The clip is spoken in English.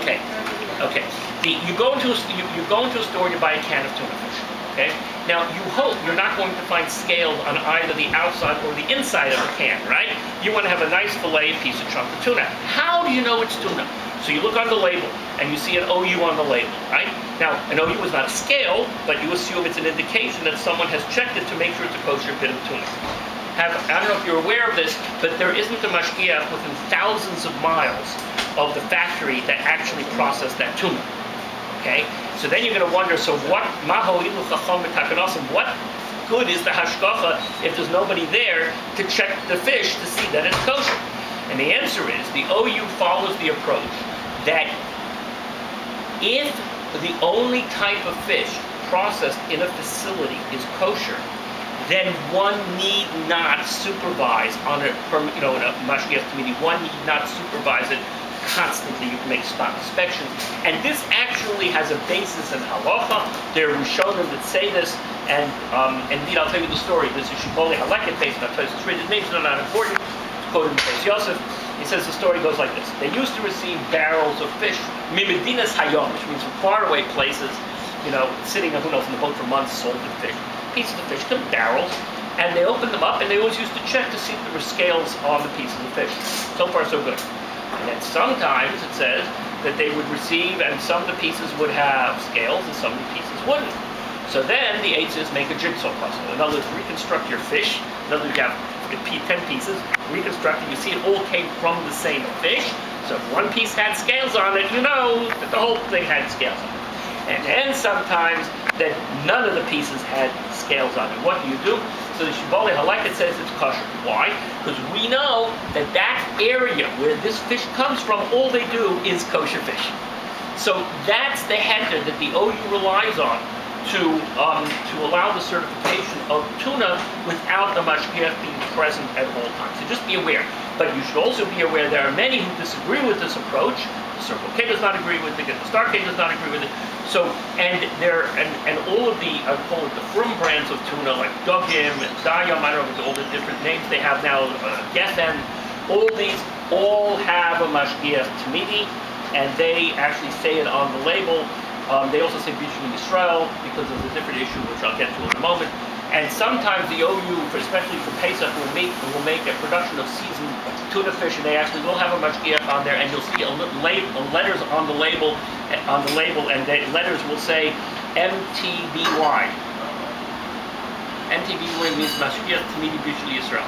Okay. Okay. You go into a store and you buy a can of tuna fish. Okay. Now you hope you're not going to find scales on either the outside or the inside of the can, right? You want to have a nice fillet piece of chunk of tuna. How do you know it's tuna? So you look on the label and you see an OU on the label, right? Now, an OU is not a scale, but you assume it's an indication that someone has checked it to make sure it's a kosher bit of tuna. I don't know if you're aware of this, but there isn't a mashgiach within thousands of miles of the factory that actually processed that tuna. Okay? So then you're going to wonder, so what good is the hashgacha if there's nobody there to check the fish to see that it's kosher? And the answer is, the OU follows the approach that if the only type of fish processed in a facility is kosher, then one need not supervise on a, in a mashgiach committee, one need not supervise it constantly. You can make spot inspections. And this actually has a basis in halacha. There are rishonim that say this, and indeed I'll tell you the story. This is Shibbolei Haleket based on Tosfos Reed. His names are not important. It's quoted in Beis Yosef. He says the story goes like this. They used to receive barrels of fish, mimedinas hayom, which means from faraway places, sitting who knows in the boat for months, salted fish. Pieces of fish, them barrels, and they opened them up and they always used to check to see if there were scales on the pieces of fish. So far so good. And then sometimes it says that they would receive, and some of the pieces would have scales and some of the pieces wouldn't. So then the eight says make a jigsaw puzzle. In other words, reconstruct your fish. In other words, you have 10 pieces, reconstruct it, you see it all came from the same fish. So if one piece had scales on it, you know that the whole thing had scales on it. And then sometimes that none of the pieces had scales on it. What do? So the Shibbolei Haleket says it's kosher. Why? Because we know that that area where this fish comes from, all they do is kosher fish. So that's the heter that the OU relies on to allow the certification of tuna without the mashgiach being present at all times. So just be aware. But you should also be aware there are many who disagree with this approach. The Circle K does not agree with it. The Star K does not agree with it. So, and all of the, I call it the frum brands of tuna, like Dugim and Dayam, I don't know all the different names they have now, Geffen, all these all have a mashgiach tamidi, and they actually say it on the label. They also say Bishul Yisrael because of the different issue, which I'll get to in a moment. And sometimes the OU, especially for Pesach, will make a production of seasoned tuna fish, and they actually will have a mashgiach on there, and you'll see letters on the label, and the letters will say MTBY. MTBY means Mashgiach Tamidi Bishul Yisrael.